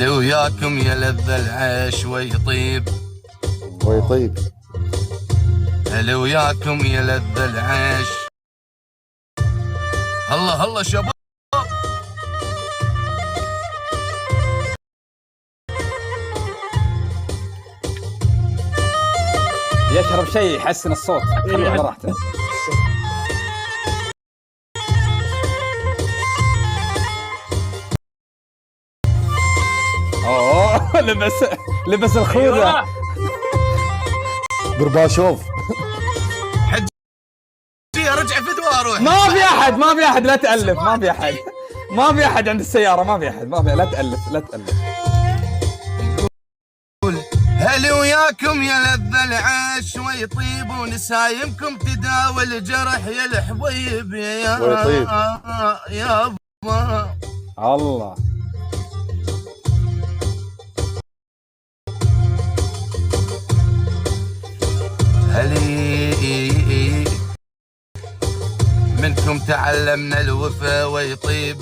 وياكم يا لذ العيش ويطيب ويطيب. هلا وياكم يا لذ العيش. الله الله شباب. يشرب شيء يحسن الصوت، خليه على راحته. اوه لبس الخوذة. برباشوف. حجي ارجع في دوار. ما في احد لا تألف، ما في احد عند السيارة، ما في احد لا تألف. هل وياكم يا لذ العيش ويطيب ونسايمكم تداوي الجرح يا الحبيب يا ويطيب. يا الله. هلي منكم تعلمنا الوفا ويطيب.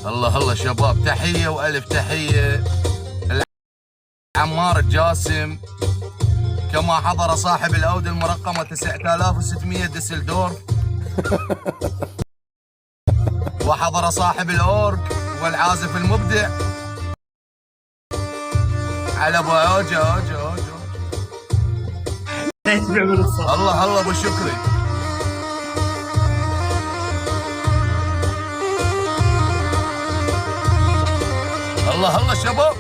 الله شباب، تحية وألف تحية. عمار الجاسم، كما حضر صاحب الأودي المرقمة 9600 ديسلدورف وحضر صاحب الأورك والعازف المبدع على ابو اوجه. الله ابو شكري. الله شباب.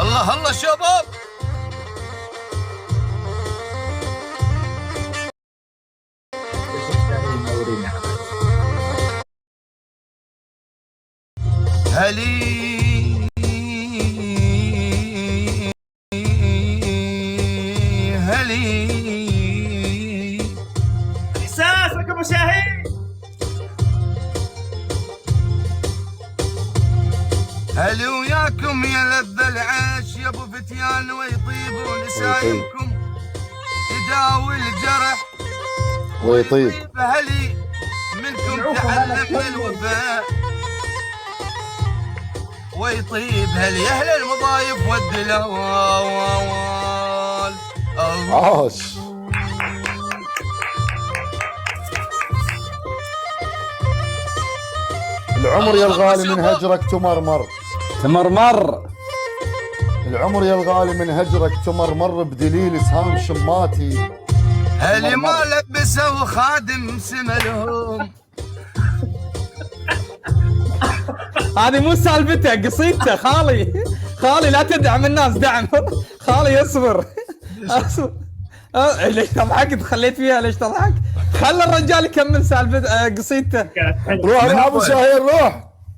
الله شباب. هلي احساسك ابو شاهين. هل وياكم يا لذ العيش يا ابو فتيان ويطيب ونسايمكم تداوي الجرح ويطيب. هلي منكم تعلمنا الوفاء ويطيب. هل يا اهل المضايف والدلال. عاش. العمر يا الغالي من هجرك تمرمر. العمر يا الغالي من هجرك تمرمر بدليل سهام شماتي. هل ما لبسوا خادم سملهم. هذه مو سالفته، قصيدته. خالي لا تدعم الناس دعم. خالي اصبر. ليش تضحك؟ خليت فيها ليش تضحك؟ خلى الرجال يكمل سالفته قصيدته. روح ابو شاهين،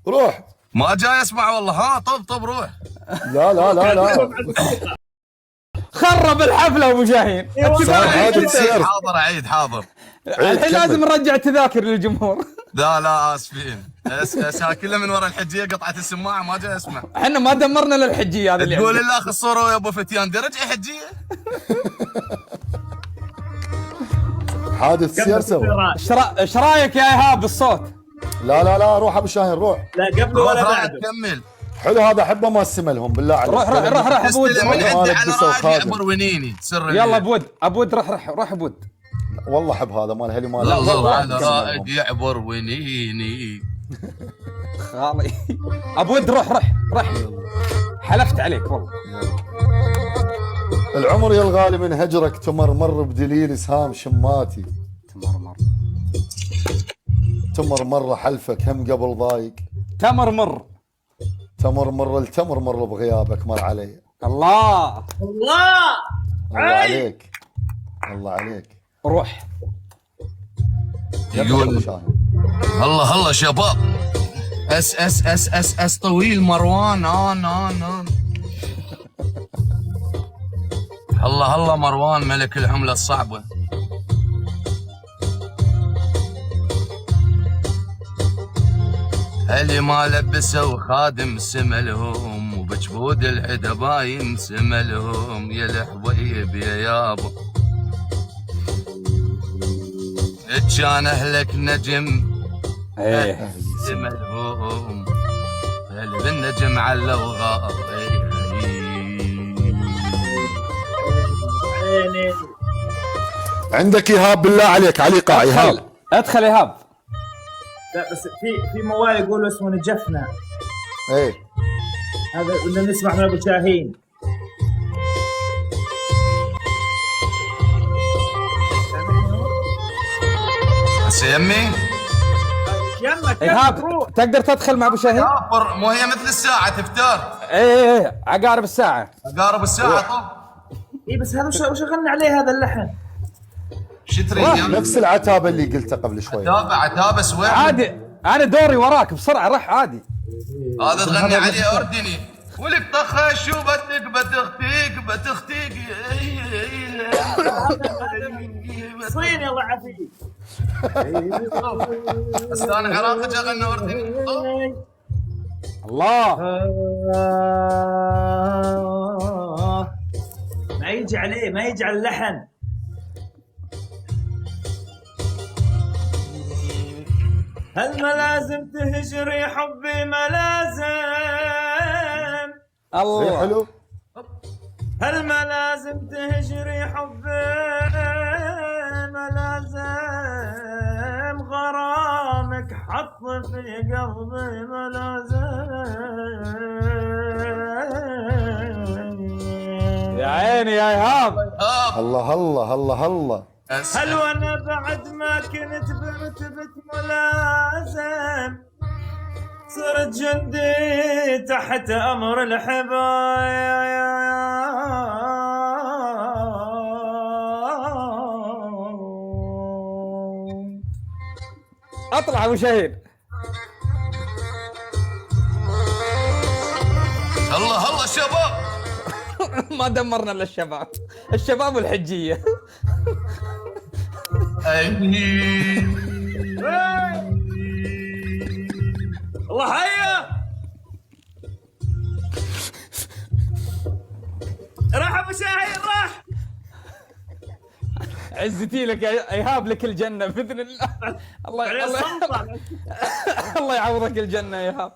روح. ما جاي اسمع والله. ها طب روح. لا خرب الحفله ابو شاهين. حاضر عيد حاضر. الحين لازم نرجع تذاكر للجمهور. لا اسفين. ساكله من ورا الحجيه قطعه السماعه ما جاي اسمع. احنا ما دمرنا للحجيه هذه اللي تقول الاخ الصوره يا ابو فتيان درجه حجيه. حادث سيرسو. ايش رايك يا ايهاب بالصوت؟ لا روح ابو شاهين روح. لا قبله ولا بعده. كمل. حلو هذا، احبه ما اسملهم بالله عليك. روح ابو ود. من عندي على راجع عبر ونيني سر. يلا ابو ود روح ابو ود. والله احب هذا مال هلي مال. الله على رائد يعبر ونيني. خالي ابو ود روح حلفت عليك والله. العمر يا الغالي من هجرك تمرمر بدليل سهام شماتي. تمرمر حلفك هم قبل ضايق. تمرمر التمر بغيابك مر علي. الله عليك. روح. يقول الله شباب. اس طويل مروان. الله مروان ملك العملة الصعبة. اللي ما لبسوا خادم سملهم وبجبود العدا باين سملهم يا الحبيب يا يابا. كان اهلك نجم ايه سملهم قلب النجم على وغار. عيني. عندك ايهاب بالله عليك عليقه ايهاب. ادخل ايهاب. لا بس في موال يقولوا اسمه نجفنا، ايه هذا بدنا نسمع من ابو شاهين. هسه يمي يمك ايهاب روح. تقدر تدخل مع ابو شاهين؟ كافر، مو هي مثل الساعة تفتر ايه عقارب الساعة. قارب الساعة. طب اي بس هذا وش غني عليه هذا اللحن؟ شتري نفس العتابه اللي قلتها قبل شوي. عتابة سويح. عادي انا دوري وراك بسرعة رح عادي. هذا تغني عليه أردني. ولك طخش شو بدك بتختيك صين يلا عفيف. بس انا عراقي اغني أردني. الله ما يجي عليه، ما يجي على اللحن. هل ما لازم تهجري حبي ما لازم؟ ايه الله حلو. هل ما لازم تهجري حبي ما لازم؟ غرامك حط في قلبي ما لازم. يا عيني يا ايهاب. الله الله الله الله. هل وانا بعد ما كنت برتبة ملازم صرت جندي تحت امر الحبايب. اطلع ابو شاهين. الله الله شباب. ما دمرنا الا الشباب، الشباب والحجية. الله حيه. راح ابو شاهين راح. عزتي لك يا ايهاب، لك الجنة باذن الله. الله الله يعوضك الجنة يا ايهاب.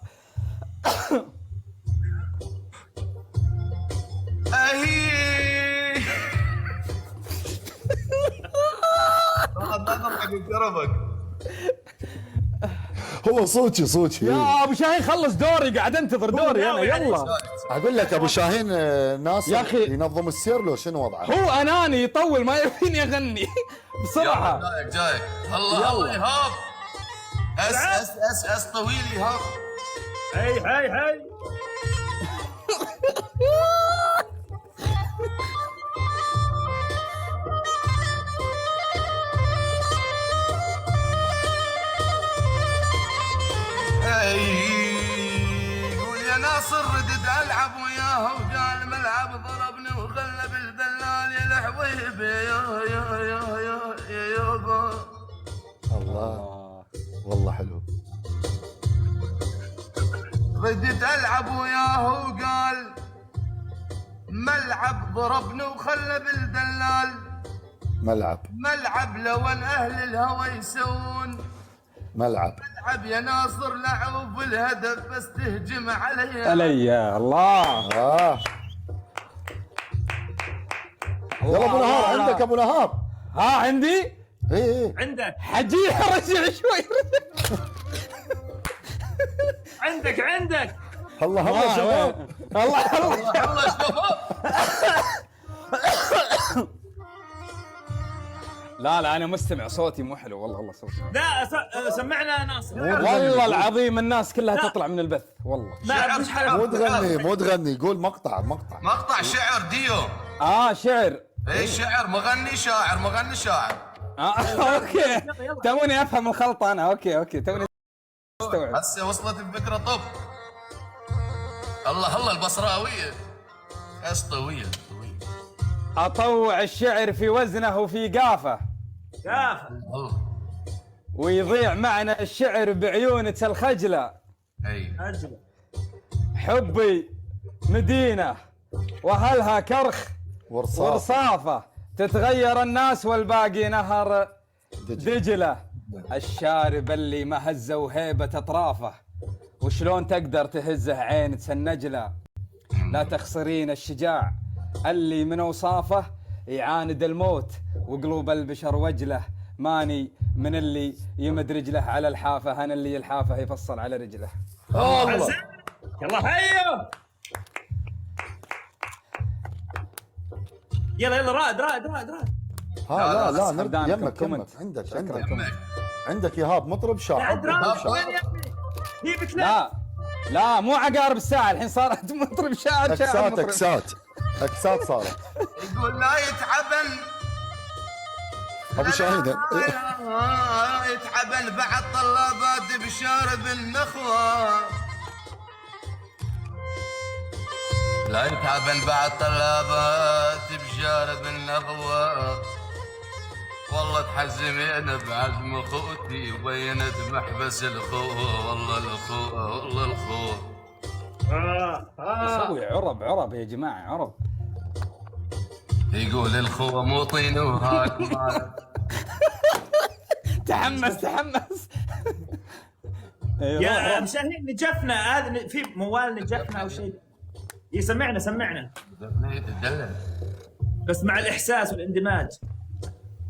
هو صوتي يا ابو شاهين خلص دوري، قاعد انتظر دوري انا. يلا اقول لك ابو شاهين ناصر يا أخي. ينظم السير لو شنو وضعه؟ هو اناني يطول ما يبيني اغني بسرعة. جايك الله الله ايهاب. اس طويل ايهاب. هي يقول يا ناصر ردد العب وياه وجاء الملعب ضربني وغلب الدلال يا الحبيب يا يابا. الله والله حلو. ردد العب وياه وقال ملعب ضربني وخلب الدلال. ملعب لو ان اهل الهوى يسوون ملعب يا ناصر لعب بالهدف بس تهجم علي. الله. يلا ابو نهار عندك ابو نهار. ها عندي. ايه عندك حجيها رجع شوي. عندك الله الله شباب. الله الله شباب. لا انا مستمع، صوتي مو حلو والله. الله صوتي لا سمعنا ناصر. والله العظيم الناس كلها تطلع من البث والله. مو تغني قول مقطع شعر ديو. شعر. ايه شعر مغني شاعر. اوكي توني افهم الخلطة انا. اوكي توني استوعب. هسه وصلت الفكرة. طب الله البصراوية اس طويل. اطوع الشعر في وزنه وفي قافه الله ويضيع معنا الشعر بعيونة الخجلة. اي حبي مدينة وأهلها كرخ ورصاف ورصافة، تتغير الناس والباقي نهر دجلة. الشارب اللي ما هزه وهيبة أطرافه، وشلون تقدر تهزه عين تسنجله. لا تخسرين الشجاع اللي من أوصافه يعاند الموت وقلوب البشر وجله. ماني من اللي يمد رجله على الحافة، أنا اللي الحافة يفصل على رجله. الله. يلا هيا يلا رائد. ها لا استخدامكم نرد يمك كومنت. عندك ايهاب مطرب شاعر. وين يا ابني؟ جيبك لا مو عقارب الساعة، الحين صارت مطرب شاعر. اكسات صارت. يقول لا يتعبن ابو شاهين يتعبن بعد طلابات بشارب النخوة. لا يتعبن بعد طلابات بشارب النخوة. والله تحزمين بعزم اخوتي وبينت محبس الخوة. والله الخوة والله الخوة. سوي عرب يا جماعة، عرب. يقول الخوة مو طين وهاك مالك. تحمس يا مشاهين نجفنا، هذا في موال نجفنا او شيء يسمعنا تدلل بس مع الاحساس والاندماج.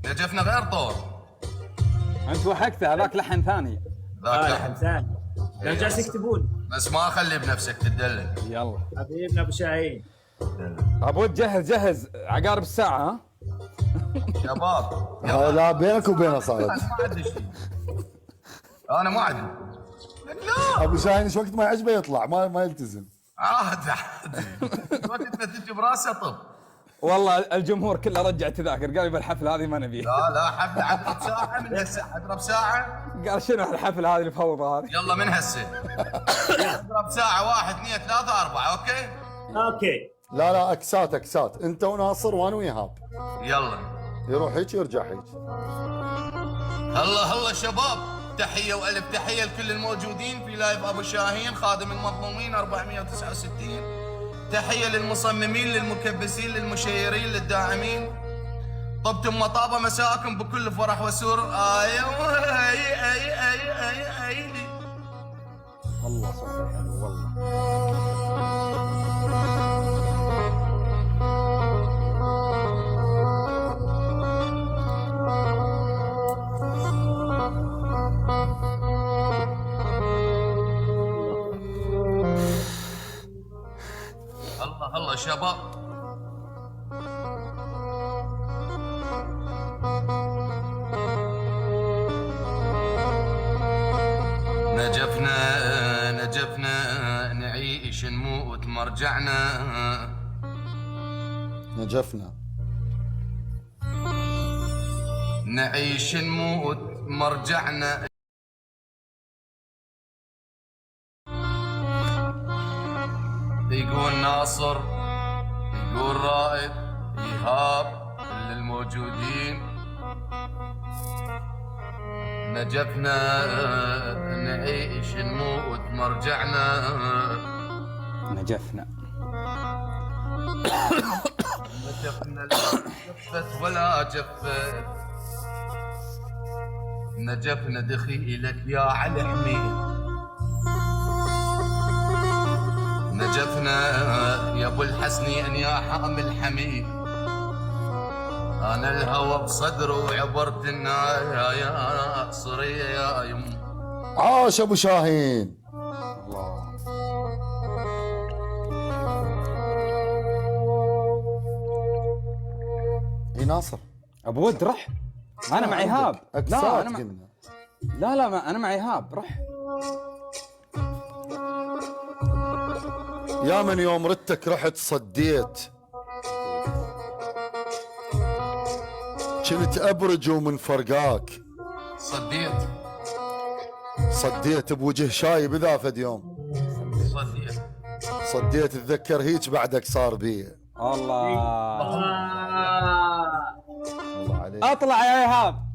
نجفنا غير طور. انت وحكته، هذاك لحن ثاني. لحن ثاني كانوا جالسين يكتبون. بس ما خلي بنفسك تدلل. يلا حبيبنا ابو شاهين. ابو جهز عقارب الساعة. ها شباب لا بينك وبينه صارت. ما عندي شيء. انا ما عندي. لا ابو شاهين ايش وقت ما يعجبه يطلع ما يلتزم. عادي وقت ما تجي براسه طب. والله الجمهور كله رجع تذاكر، قال يبا الحفلة هذه ما نبيه. لا حفله عقب ساعه من هسه اضرب ساعه. قال شنو الحفلة هذه الفوضى هذه؟ يلا من هسه اضرب ساعه 1 2 3 4. اوكي لا اكسات انت وناصر وانا ويهاب. يلا يروح هيك يرجع هيك. هلا شباب، تحيه والف تحيه لكل الموجودين في لايف ابو شاهين خادم المظلومين 469. تحيه للمصممين للمكبسين للمشيرين للداعمين. طبتم مطابه مساءكم بكل فرح وسرور. والله صوتك حلو والله. الله شباب. نجفنا نعيش نموت مرجعنا. نجفنا نعيش نموت مرجعنا. يقول ناصر يقول رائد إيهاب كل الموجودين. نجفنا نعيش نموت مرجعنا. نجفنا لا جفت ولا جفت. نجفنا دخيلك يا علي حميد. نجفنا يا ابو الحسنين يا حامل حميد. انا الهوى بصدره وعبرت النار يا صريه يا يم. عاش ابو شاهين. الله. اي ناصر ابو ود رح. انا مع ايهاب. لا انا لا ما انا مع ايهاب. رح يا من يوم ردتك رحت صديت. كنت ابرج ومن فرقاك صديت بوجه شايب اذا فد يوم. صديت اتذكر هيك بعدك صار بي. الله الله عليك. اطلع يا ايهاب.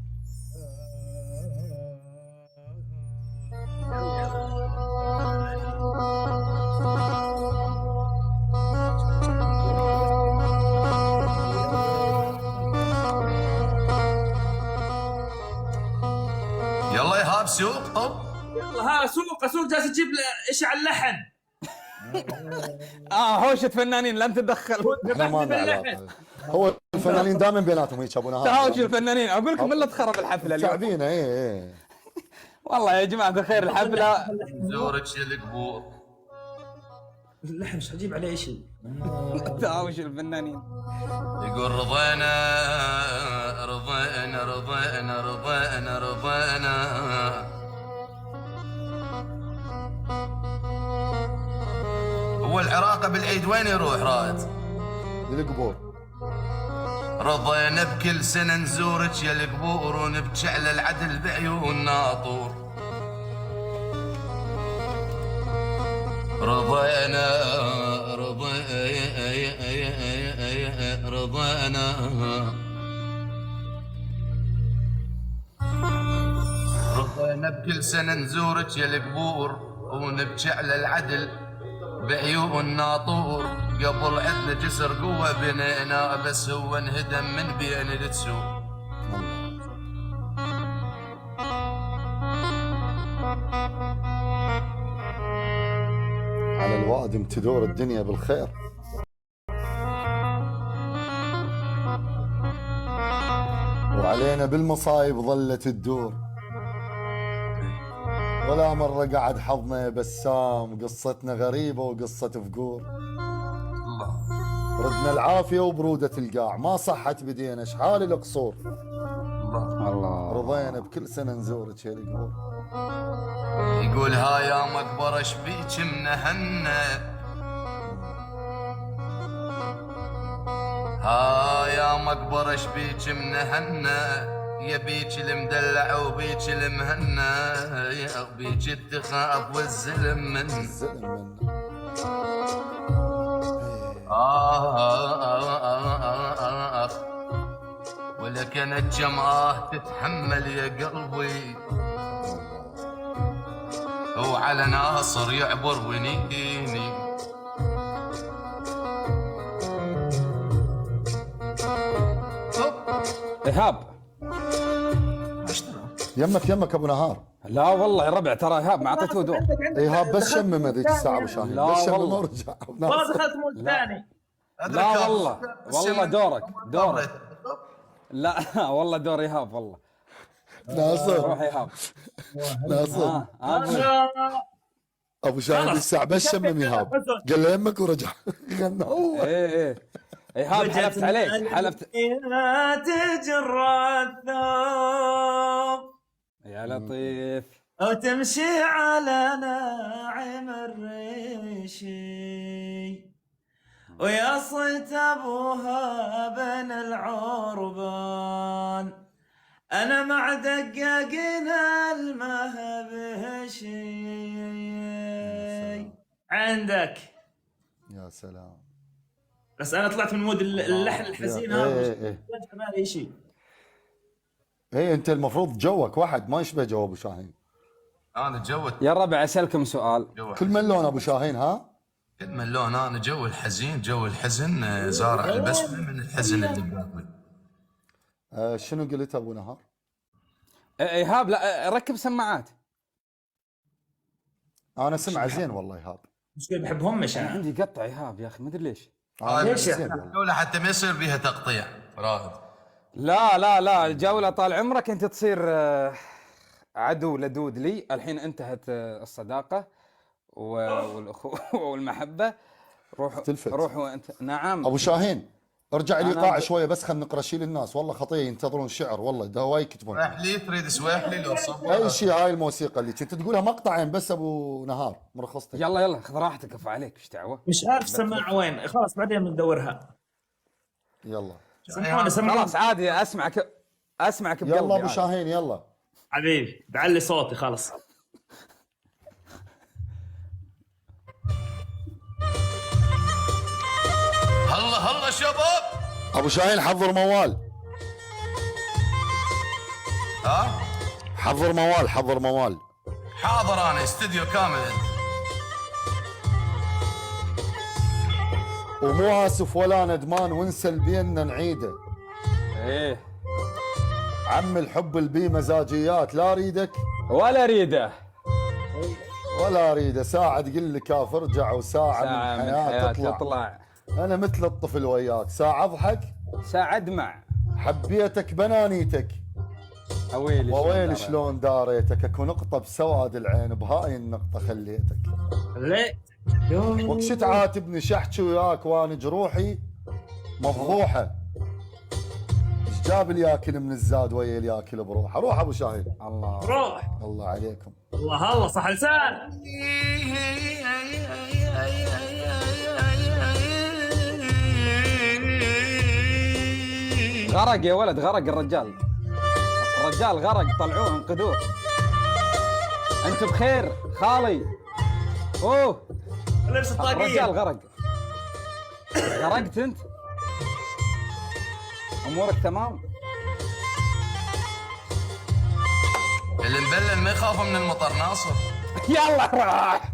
اسوق طب. ها اسوق جالس تجيب ايش على اللحن. هوشة فنانين لن تتدخل. احنا ما لنا علاقه. هو الفنانين دائما بيناتهم هيك ابو نهار. تهاوش الفنانين، اقول لكم الا تخرب الحفله اليوم. تعبينه ايه. والله يا جماعه الخير الحفله. زورك يا القبور. اللحن مش حجيب عليه شيء. تهاوش الفنانين. يقول رضينا رضينا رضينا رضينا رضينا. هو العراق بالعيد وين يروح رائد؟ للقبور. رضينا بكل سنة نزورك يا القبور ونبكي على العدل بعيون ناطور. رضينا رضينا رضينا بكل سنة نزورك يا القبور ونبكي على العدل بعيون ناطور. قبل عدنا جسر قوة بنينا بس هو انهدم من بين التسور. على الوادم تدور الدنيا بالخير. وعلينا بالمصايب ظلت تدور. ولا مرة قعد حظنا يا بسام، قصتنا غريبة وقصة فقور. ردنا العافية وبرودة القاع، ما صحت بدينا شحال القصور. الله. رضينا بكل سنة نزورك يا القبور. يقول ها يا مقبرة شبيك منهنا، ها يا مقبرة شبيك منهنا. يا بيك المدلع وبيك المهنا، يا بيك التخاف والزلم من الزلم منا. ولكن الجمعة تتحمل يا قلبي، وعلى ناصر يعبر ونيني. ايهاب يمك ابو نهار. لا والله يا ربع ترى ايهاب ما اعطيته دور. ايهاب بس شمم هذيك الساعة ابو شاهين. لا بس شمم والله. ورجع. ما دخلت مود ثاني. لا والله دورك. لا والله دور ايهاب والله. ناصر روح ايهاب. ناصر ابو شاهين هذيك الساعة بس شمم ايهاب، قال له يمك ورجع. غنى هو. ايه ايهاب حلفت عليك حلفت. تجرى الثوب يا لطيف وتمشي على ناعم الريشي، ويا صيت ابوها بين العربان، انا مع دقاقنا المهبشي. عندك يا سلام. بس انا طلعت من مود اللحن الحزين هذا. ايه اي شيء. ايه انت المفروض جوك واحد ما يشبه جو ابو شاهين. انا جو يا ربع اسالكم سؤال. كل من لون ابو شاهين ها؟ كل من لون. انا جو الحزين، جو الحزن زارع البسمة من الحزن اللي بقلبي. شنو قلت ابو نهار؟ ايهاب لا ركب سماعات. انا سمع زين والله ايهاب. مش بحبهم مش انا عندي قطع ايهاب يا اخي ما ادري ليش. ليش زين والله. الجولة حتى ما يصير بيها تقطيع رائد. لا الجولة طال عمرك انت تصير عدو لدود لي. الحين انتهت الصداقة والاخوة والمحبة. روحوا انت. نعم ابو شاهين ارجع الايقاع شويه بس خلينا نقرا شيء للناس. والله خطيه ينتظرون شعر والله ده هواي يكتبون. سواحلي تريد سواحلي لو صبر. اي شيء. هاي الموسيقى اللي كنت تقولها مقطعين بس ابو نهار مرخصتك. يلا خذ راحتك افا عليك ايش دعوة. مش عارف سماعة وين. خلاص بعدين بندورها. يلا سمعوني خلاص عادي اسمعك بقلبي. يلا ابو شاهين يلا حبيبي بعلي صوتي خلاص. هلا شباب. ابو شاهين حضر موال. ها حضر موال. حاضر انا استوديو كامل. ومو اسف ولا ندمان ونسى البيننا نعيده. ايه عم الحب البي مزاجيات لا اريدك ولا اريده. ولا اريد ساعة تقول لي كاف ارجع، وساعة ساعة من من حياة حياة تطلع. تطلع. انا مثل الطفل وياك، ساعة اضحك ساعة ادمع. حبيتك بنانيتك، اويلي وويل شلون داريتك، اكو نقطة بسواد العين بهاي النقطة خليتك. ليه؟ وكش تعاتبني شحكي وياك وانا جروحي مفضوحة. ايش جاب الياكل من الزاد ويا الياكل بروحه. روح ابو شاهين. الله. روح. الله عليكم. الله صح لسان. غرق يا ولد، غرق الرجال. الرجال غرق، طلعوه انقذوه. انت بخير خالي؟ اوه لبس الرجال الطاقية. غرق. غرقت انت؟ امورك تمام؟ اللي مبلل ما يخاف من المطر ناصر. يلا راح.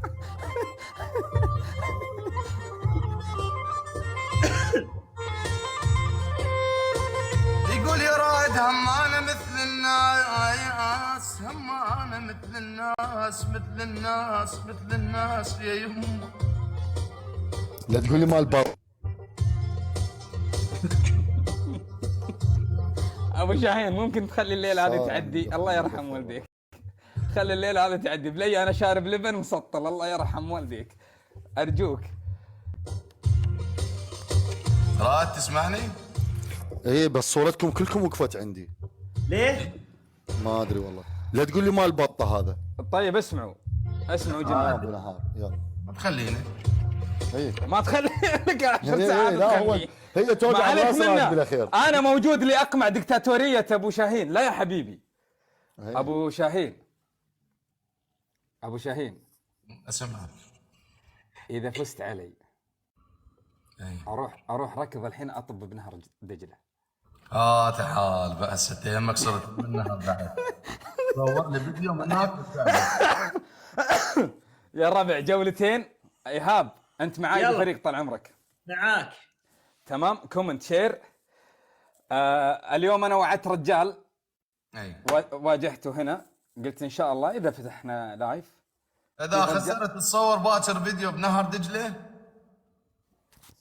يقول يا رائد هم انا مثل الناس، هم انا مثل الناس، مثل الناس، مثل الناس يا يمه. لا تقول لي مال باب. ابو شاهين ممكن تخلي الليله هذه تعدي؟ الله يرحم والديك. خلي الليله هذه تعدي بلي، انا شارب لبن مسطل. الله يرحم والديك، ارجوك. رائد تسمعني؟ ايه بس صورتكم كلكم وقفت عندي. ليه؟ ما ادري والله. لا تقول لي مال بطه هذا. طيب اسمعوا جماعه. ابو نهار يلا. ما تخليني. ايه ما تخلي لك 10 إيه، ساعات لا هو تخليه. هي ما توجع عليك الراس منه. بالاخير. انا موجود لاقمع دكتاتوريه ابو شاهين. لا يا حبيبي. إيه. ابو شاهين، ابو شاهين، اسمعك. اذا فزت علي اي. اروح ركض الحين اطب بنهر دجله. تعال بس انت يمك صرت منها بعد. صور لي فيديو من هناك. يا ربع جولتين. ايهاب انت معاي يلا. بفريق طال عمرك. معاك. تمام. كومنت شير. اليوم انا وعدت رجال اي. واجهته هنا، قلت ان شاء الله اذا فتحنا لايف. اذا خسرت تصور باكر فيديو بنهر دجله.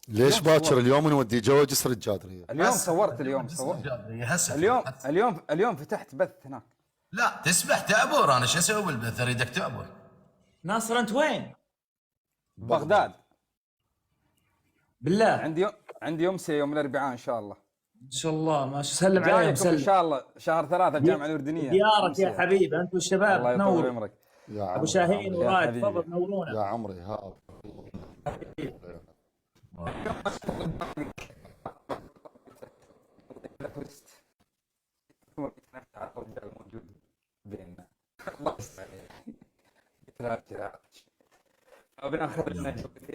ليش باكر اليوم نودي جو جسر الجادريه؟ اليوم صورت، اليوم صورت، اليوم فتحت بث هناك. لا تسبح تعبر، انا شو اسوي بالبث؟ اريدك تعبر. ناصر انت وين؟ بغداد. بالله. عندي امسيه يوم الاربعاء ان شاء الله. ان شاء الله ما سلم عليهم. جايكم ان سلم. شاء الله شهر 3 الجامعه الاردنيه. ديارك يا حبيبي، انت والشباب الله يطول تنور. عمرك. يا ابو شاهين يا ورائد حبيبي. تفضل نورونا. يا عمري ها. اذا فزت الرجال موجود بيننا. الله يستر عليك. بناخذ لنا